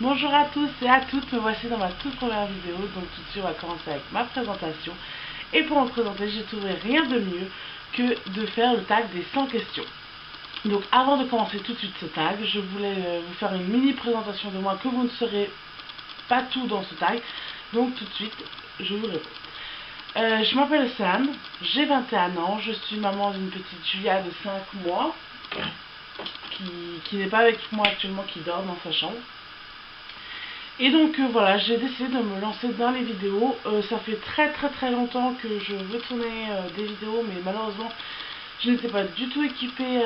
Bonjour à tous et à toutes, me voici dans ma toute première vidéo. Donc tout de suite on va commencer avec ma présentation. Et pour me présenter, j'ai trouvé rien de mieux que de faire le tag des 100 questions. Donc avant de commencer tout de suite ce tag, je voulais vous faire une mini présentation de moi que vous ne saurez pas tout dans ce tag. Donc tout de suite, je vous réponds. Je m'appelle Sam, j'ai 21 ans, je suis maman d'une petite Julia de 5 mois qui n'est pas avec moi actuellement, qui dort dans sa chambre. Et donc voilà, j'ai décidé de me lancer dans les vidéos. Ça fait très longtemps que je veux tourner des vidéos, mais malheureusement je n'étais pas du tout équipée.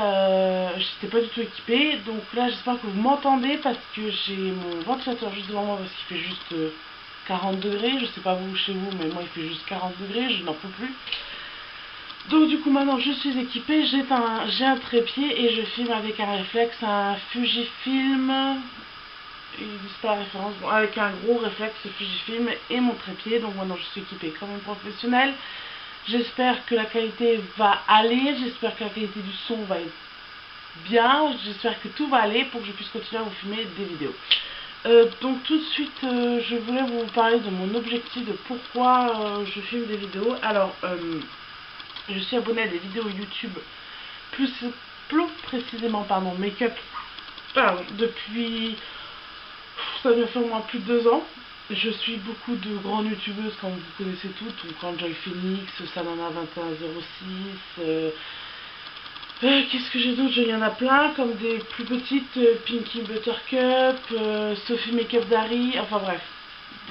Donc là j'espère que vous m'entendez parce que j'ai mon ventilateur juste devant moi parce qu'il fait juste 40 degrés. Je sais pas vous chez vous, mais moi il fait juste 40 degrés, je n'en peux plus. Donc du coup maintenant je suis équipée, j'ai un trépied et je filme avec un réflexe, un Fujifilm. Il dit pas la référence, bon, avec un gros réflexe Fujifilm et mon trépied. Donc maintenant je suis équipée comme une professionnelle. J'espère que la qualité va aller, j'espère que la qualité du son va être bien, j'espère que tout va aller pour que je puisse continuer à vous filmer des vidéos. Donc tout de suite je voulais vous parler de mon objectif, de pourquoi je filme des vidéos. Alors je suis abonnée à des vidéos YouTube, plus précisément make-up, depuis, ça doit faire au moins plus de 2 ans. Je suis beaucoup de grandes youtubeuses, comme vous connaissez toutes, donc Enjoy Phoenix, Sanana2106, qu'est-ce que j'ai d'autre? Il y en a plein, comme des plus petites, Pinky Buttercup, Sophie Makeup Dari, enfin bref.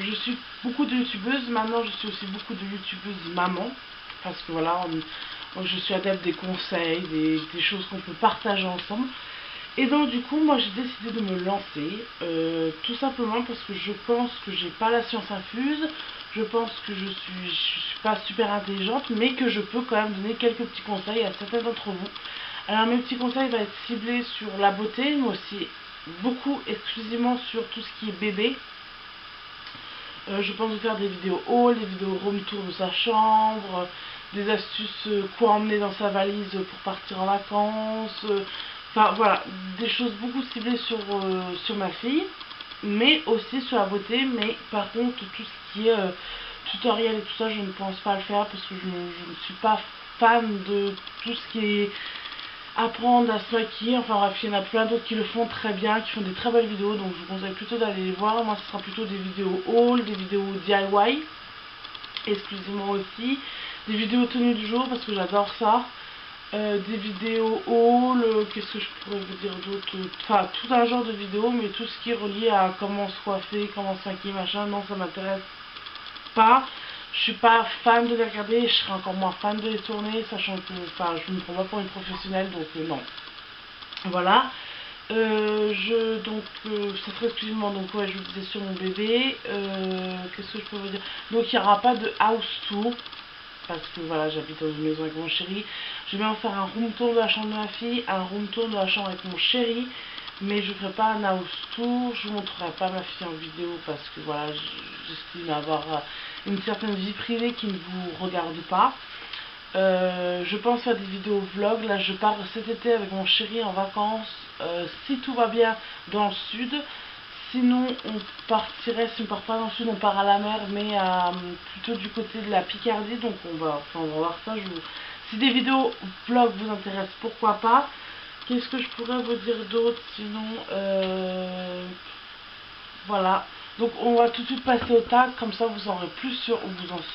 Je suis beaucoup de youtubeuses, maintenant je suis aussi beaucoup de youtubeuses maman, parce que voilà, je suis adepte des conseils, des choses qu'on peut partager ensemble. Et donc du coup moi j'ai décidé de me lancer, tout simplement parce que je pense que j'ai pas la science infuse, je pense que je suis pas super intelligente, mais que je peux quand même donner quelques petits conseils à certains d'entre vous. Alors mes petits conseils vont être ciblés sur la beauté, mais aussi beaucoup exclusivement sur tout ce qui est bébé. Je pense faire des vidéos haul, des vidéos room tour de sa chambre, des astuces quoi emmener dans sa valise pour partir en vacances. Enfin voilà, des choses beaucoup ciblées sur ma fille, mais aussi sur la beauté. Mais par contre, tout ce qui est tutoriel et tout ça, je ne pense pas le faire parce que je ne suis pas fan de tout ce qui est apprendre à se maquiller. Enfin bref, il y en a plein d'autres qui le font très bien, qui font des très belles vidéos, donc je vous conseille plutôt d'aller les voir. Moi ce sera plutôt des vidéos haul, des vidéos DIY exclusivement aussi, des vidéos tenues du jour parce que j'adore ça, des vidéos haul, qu'est-ce que je pourrais vous dire d'autre, enfin tout un genre de vidéos, mais tout ce qui est relié à comment se coiffer, comment se maquiller, machin, non ça m'intéresse pas. Je suis pas fan de les regarder, je serais encore moins fan de les tourner, sachant que enfin, je ne me prends pas pour une professionnelle, donc non. Voilà. Ça serait exclusivement, donc ouais, je vous disais sur mon bébé. Qu'est-ce que je peux vous dire? Donc il n'y aura pas de house tour, parce que voilà, j'habite dans une maison avec mon chéri. Je vais en faire un room tour de la chambre de ma fille, un room tour de la chambre avec mon chéri, mais je ne ferai pas un house tour, je ne montrerai pas ma fille en vidéo parce que voilà, j'estime avoir une certaine vie privée qui ne vous regarde pas. Je pense faire des vidéos vlog. Là je pars cet été avec mon chéri en vacances, si tout va bien, dans le sud. Sinon on partirait, si on part pas dans le sud, on part à la mer, mais plutôt du côté de la Picardie. Donc on va voir ça. Si des vidéos vlog vous intéressent, pourquoi pas. Qu'est-ce que je pourrais vous dire d'autre? Sinon voilà. Donc on va tout de suite passer au tag, comme ça vous en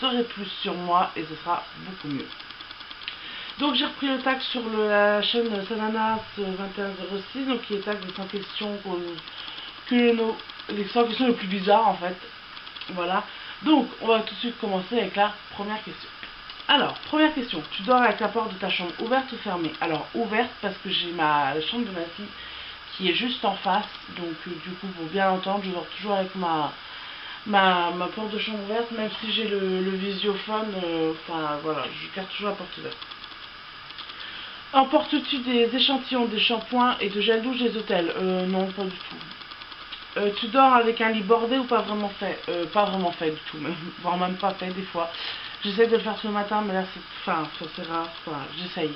saurez plus sur moi et ce sera beaucoup mieux. Donc j'ai repris le tag sur la chaîne Sanana2106, donc qui est tag des 100 questions les 100 questions les plus bizarres en fait. Voilà. Donc on va tout de suite commencer avec la première question. Alors, première question, tu dors avec la porte de ta chambre ouverte ou fermée? Alors ouverte parce que j'ai la chambre de ma fille qui est juste en face, donc du coup pour bien l'entendre, je dors toujours avec ma porte de chambre ouverte, même si j'ai le visiophone, enfin voilà, je garde toujours la porte ouverte. Emportes-tu des échantillons de shampoing et de gel douche des hôtels? Non, pas du tout. Tu dors avec un lit bordé ou pas vraiment fait? Pas vraiment fait du tout, même, voire même pas fait des fois. J'essaie de le faire ce matin, mais là c'est rare. Voilà, j'essaye.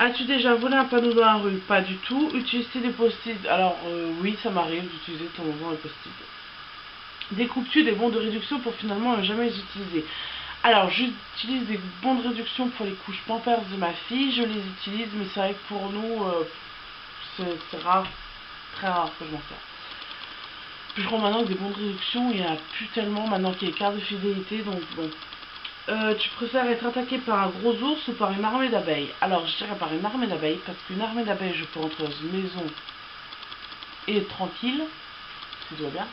As-tu déjà volé un panneau dans la rue? Pas du tout. Utiliser des post-it? Alors oui, ça m'arrive d'utiliser de temps en temps les post-it. Découpes-tu des bons de réduction pour finalement ne jamais les utiliser? Alors j'utilise des bons de réduction pour les couches Pampers de ma fille, je les utilise, mais c'est vrai que pour nous, c'est rare, très rare que je m'en sers. Puis je crois maintenant que des bons de réduction, il n'y en a plus tellement maintenant qu'il y a les cartes de fidélité, donc bon. Tu préfères être attaqué par un gros ours ou par une armée d'abeilles? Alors je dirais par une armée d'abeilles, parce qu'une armée d'abeilles, je peux rentrer dans une maison et être tranquille, si tout va bien.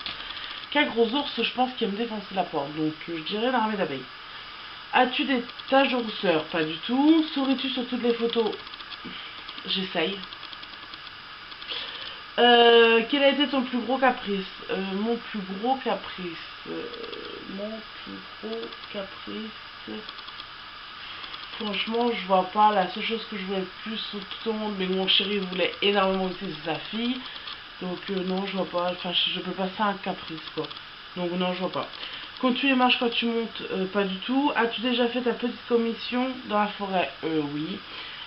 Qu'un gros ours, je pense qu'il va me défoncer la porte, donc je dirais l'armée d'abeilles. As-tu des taches de rousseur? Pas du tout. Souris-tu sur toutes les photos? J'essaye. Quel a été ton plus gros caprice? Mon plus gros caprice. Mon plus gros caprice. Franchement, je vois pas. La seule chose que je voulais le plus tout le monde, mais mon chéri voulait énormément aussi, c'est sa fille. Donc non, je vois pas. Enfin, je peux passer un caprice, quoi. Donc non, je vois pas. Comptes-tu les marches quand tu montes? Pas du tout. As-tu déjà fait ta petite commission dans la forêt? Oui.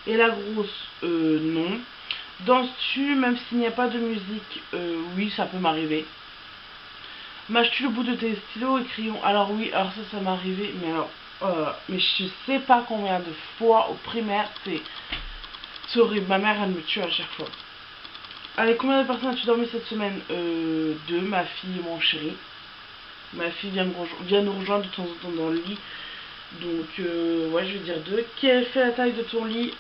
Et la grosse? Non. Danses-tu même s'il n'y a pas de musique? Oui, ça peut m'arriver. Mâches-tu le bout de tes stylos et crayons? Alors oui, alors ça m'est arrivé, mais alors, mais je sais pas combien de fois au primaire, c'est horrible. Ma mère, elle me tue à chaque fois. Allez, combien de personnes as-tu dormi cette semaine? Deux, ma fille et mon chéri. Ma fille vient nous rejoindre de temps en temps dans le lit. Donc, ouais, je vais dire 2. Quelle fait la taille de ton lit?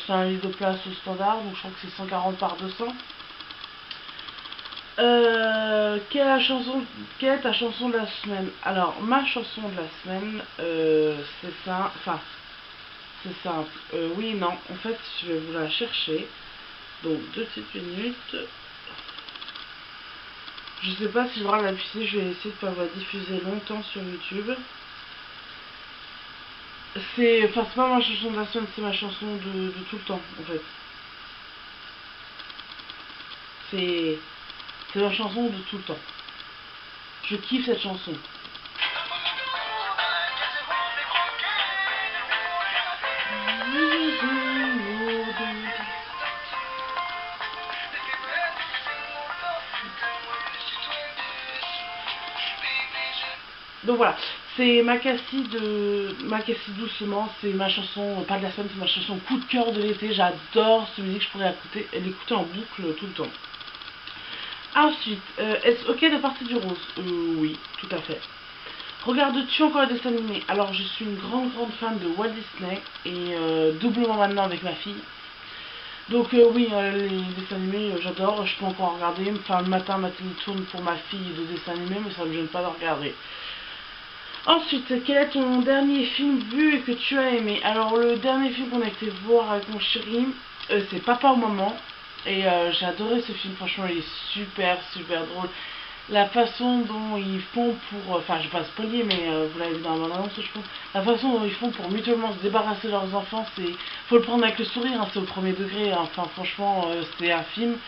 C'est un lit de place au standard, donc je crois que c'est 140 par 200. Quelle est ta chanson de la semaine? Alors, ma chanson de la semaine, c'est ça. Enfin, c'est simple. Oui, non. En fait, je vais vous la chercher. Donc, 2 petites minutes. Je sais pas si je dois l'appuyer. Je vais essayer de pas la diffuser longtemps sur YouTube. C'est pas ma chanson de la semaine, c'est ma chanson de tout le temps, en fait. C'est ma chanson de tout le temps. Je kiffe cette chanson. Donc voilà, c'est Makassi doucement, c'est ma chanson, pas de la semaine, c'est ma chanson coup de cœur de l'été. J'adore cette musique, je pourrais l'écouter en boucle tout le temps. Ensuite, est-ce ok de partir du rose? Oui, tout à fait. Regardes-tu encore les dessins animés? Alors je suis une grande fan de Walt Disney et doublement maintenant avec ma fille. Donc oui, les dessins animés, j'adore, je peux encore regarder. Enfin le matin, ma télé tourne pour ma fille de dessins animés, mais ça ne me gêne pas de regarder. Ensuite, quel est ton dernier film vu et que tu as aimé? Alors le dernier film qu'on a été voir avec mon chéri, c'est Papa au moment. Et j'ai adoré ce film, franchement il est super drôle. La façon dont ils font pour, enfin je vais pas spoiler mais vous l'avez vu dans la bande-annonce je pense, la façon dont ils font pour mutuellement se débarrasser de leurs enfants, faut le prendre avec le sourire, hein, c'est au premier degré, hein. Enfin franchement c'est un film,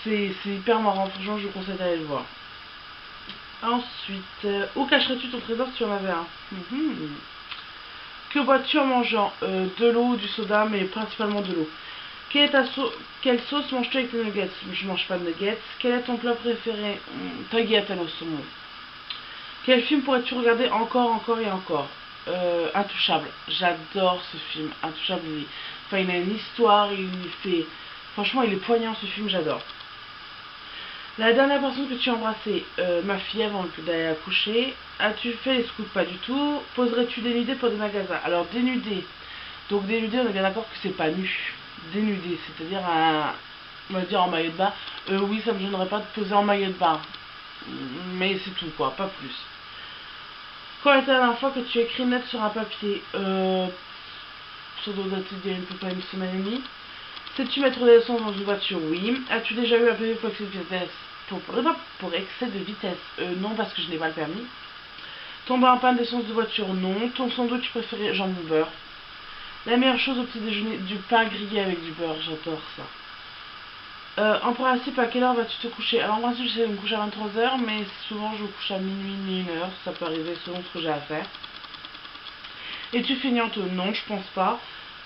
c'est hyper marrant, franchement je vous conseille d'aller le voir. Ensuite, où cacherais-tu ton trésor si tu en avais un? Que bois-tu en mangeant? De l'eau, du soda, mais principalement de l'eau. Quelle sauce manges-tu avec tes nuggets? Je mange pas de nuggets. Quel est ton plat préféré? Tagliatelle au saumon. Quel film pourrais-tu regarder encore et encore? Intouchable. J'adore ce film. Intouchable, enfin, il a une histoire, franchement, il est poignant ce film, j'adore. La dernière personne que tu as embrassée, ma fille avant d'aller la coucher. As-tu fait les scouts? Pas du tout. Poserais-tu dénudé pour des magasins? Alors dénudé. Donc dénudé, on est bien d'accord que c'est pas nu. Dénudé, c'est-à-dire on va dire en maillot de bain. Oui, ça me gênerait pas de poser en maillot de bain. Mais c'est tout quoi, pas plus. Quand est-ce la dernière fois que tu as écrit net sur un papier? Ça doit dater d'il y a un peu pas une semaine et demie. Sais-tu mettre de l'essence dans une voiture? Oui. As-tu déjà eu un PV pour excès de vitesse? Pour excès de vitesse? Non, parce que je n'ai pas le permis. Tomber en panne d'essence de voiture? Non. Ton sandwich préféré? Jambon beurre. La meilleure chose au petit déjeuner? Du pain grillé avec du beurre, j'adore ça. En principe, à quelle heure vas-tu te coucher? Alors en principe, j'essaie de me coucher à 23h, mais souvent je me couche à minuit, 1h, ça peut arriver selon ce que j'ai à faire. Es-tu feignante? Non, je pense pas.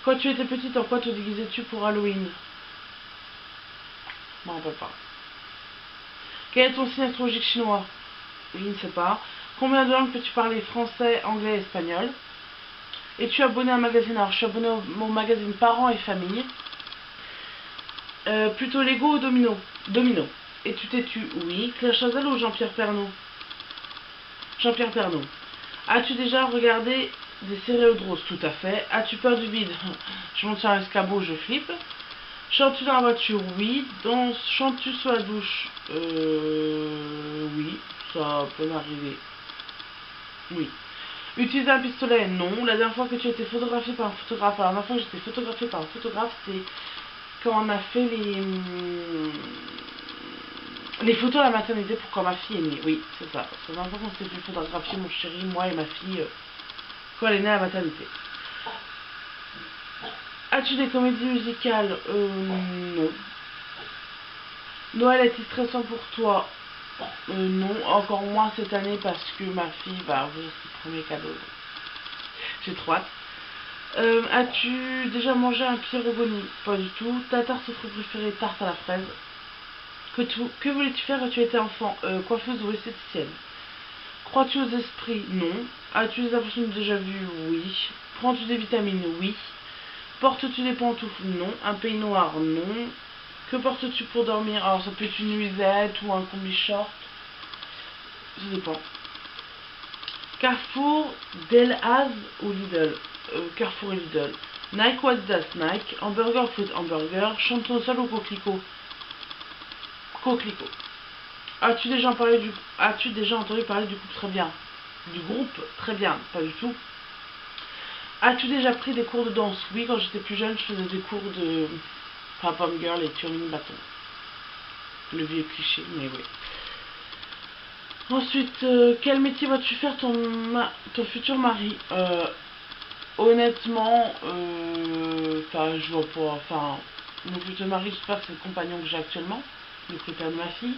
Quand tu étais petite, en quoi te déguisais-tu pour Halloween? Je m'en rappelle pas. Quel est ton signe astrologique chinois? Je ne sais pas. Combien de langues peux-tu parler? Français, anglais, espagnol. Es-tu abonné à un magazine? Alors, je suis abonné au magazine Parents et Famille. Plutôt Lego ou Domino? Domino. Es-tu têtu? Oui. Claire Chazal ou Jean-Pierre Pernaut? Jean-Pierre Pernaut. As-tu déjà regardé des séries Drose? Tout à fait. As-tu peur du vide? Je monte sur un escabeau, je flippe. Chantes-tu dans la voiture? Oui. Chantes-tu sous la douche? Oui. Ça peut m'arriver. Oui. Utiliser un pistolet? Non. La dernière fois que tu as été photographié par un photographe? Alors, la dernière fois que j'ai été photographié par un photographe, c'était quand on a fait les photos à la maternité pour quand ma fille est née. Oui, c'est ça. C'est la dernière fois qu'on s'est fait photographier, mon chéri, moi et ma fille, quand elle est née à la maternité. As-tu des comédies musicales? Non. Noël est-il stressant pour toi? Non, encore moins cette année parce que ma fille va ouvrir ses premiers cadeaux. J'ai trop hâte. As-tu déjà mangé un Pierre Rogoni? Pas du tout. Ta tarte au fruit préférée? Tarte à la fraise. Que voulais-tu faire quand tu étais enfant? Coiffeuse ou esthéticienne? Crois-tu aux esprits? Non. As-tu des impressions déjà vues? Oui. Prends-tu des vitamines? Oui. Portes-tu des pantoufles? Non. Un pays noir? Non. Que portes-tu pour dormir? Alors ça peut être une nuisette ou un combi short. Ça dépend. Carrefour, Delhaize ou Lidl? Carrefour et Lidl. Nike ou Adidas? Nike. Hamburger ou frites? Hamburger. Chanson seul ou coquelicot? Coquelicot. As-tu déjà entendu parler du groupe Très Bien? Du groupe Très Bien? Pas du tout. As-tu déjà pris des cours de danse? Oui, quand j'étais plus jeune, je faisais des cours de Pom Girl et Turing Bâton. Le vieux cliché, mais oui. Ensuite, quel métier vas-tu faire ton futur mari? Honnêtement, je vois pas. Enfin, mon futur mari, j'espère que c'est le compagnon que j'ai actuellement, donc le père de ma fille.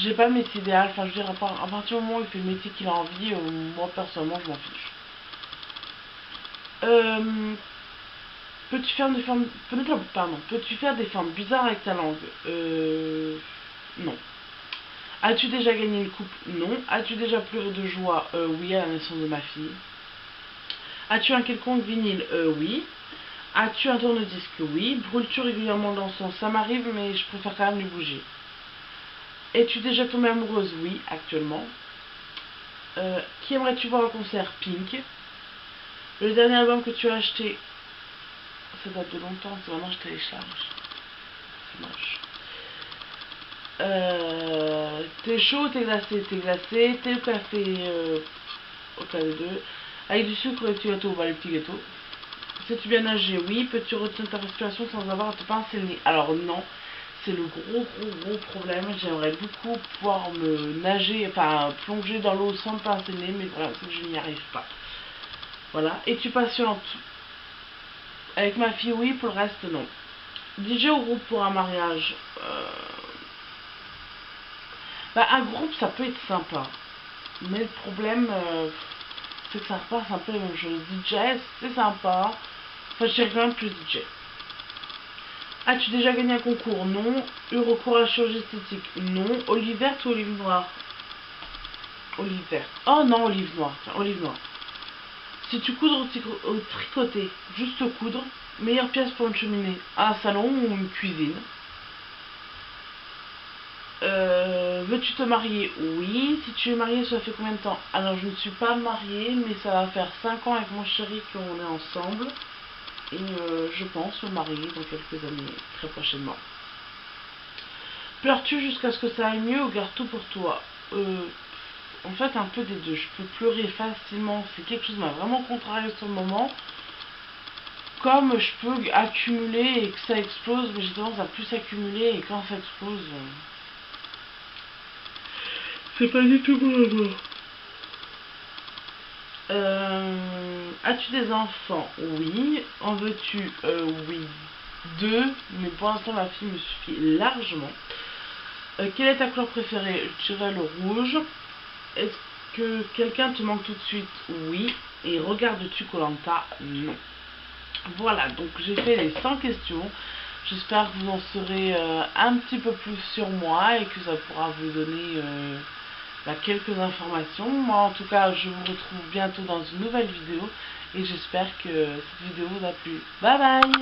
J'ai pas de métier idéal. Enfin, je veux dire, à partir du moment où il fait le métier qu'il a envie, moi personnellement, je m'en fiche. Peux-tu faire des formes. Pardon. Peux-tu faire des formes bizarres avec ta langue? Non. As-tu déjà gagné une coupe? Non. As-tu déjà pleuré de joie? Oui, à la naissance de ma fille. As-tu un quelconque vinyle? Oui. As-tu un tourne-disque? Oui. Brûles-tu régulièrement l'encens? Ça m'arrive, mais je préfère quand même les bouger. Es-tu déjà tombée amoureuse? Oui, actuellement. Qui aimerais-tu voir en concert? Pink. Le dernier album que tu as acheté? Ça date de longtemps, c'est maintenant que je télécharge. C'est moche. T'es chaud ou t'es glacé? T'es glacé. T'es au café au cas de deux. Avec du sucre ou avec du gâteau? Bah, les petits gâteaux. Sais-tu bien nager? Oui. Peux-tu retenir ta respiration sans avoir à te pincer le nez? Alors non. C'est le gros problème. J'aimerais beaucoup pouvoir me nager, enfin plonger dans l'eau sans me pincer le nez, mais voilà, c'est que je n'y arrive pas. Voilà. Es-tu patiente? Avec ma fille, oui. Pour le reste, non. DJ au groupe pour un mariage? Un groupe, ça peut être sympa. Mais le problème, c'est que ça repasse un peu les mêmes choses. DJ, c'est sympa. Enfin, je dirais quand même plus DJ. As-tu déjà gagné un concours? Non. Eu recours à la chirurgie esthétique? Non. Olive verte ou olive noire? Olive verte. Oh non, olive noire. Tiens, olive noire. Si tu coudres au tricoté, juste coudre, meilleure pièce pour une cheminée? Un salon ou une cuisine? Veux-tu te marier? Oui. Si tu es mariée, ça fait combien de temps? Alors, je ne suis pas mariée, mais ça va faire 5 ans avec mon chéri qu'on est ensemble. Et je pense me marier dans quelques années, très prochainement. Pleures-tu jusqu'à ce que ça aille mieux ou garde tout pour toi? En fait, un peu des deux. Je peux pleurer facilement. C'est quelque chose qui m'a vraiment contrarié sur le moment. Comme je peux accumuler et que ça explose, mais j'ai tendance à plus s'accumuler et quand ça explose... c'est pas du tout bon à voir. As-tu des enfants? Oui. En veux-tu? Oui. 2. Mais pour l'instant, ma fille me suffit largement. Quelle est ta couleur préférée? Je dirais le rouge. Est-ce que quelqu'un te manque tout de suite? Oui. Et regardes-tu koh Lanta? Non. Voilà, donc j'ai fait les 100 questions. J'espère que vous en saurez un petit peu plus sur moi et que ça pourra vous donner quelques informations. Moi en tout cas, je vous retrouve bientôt dans une nouvelle vidéo et j'espère que cette vidéo vous a plu. Bye bye!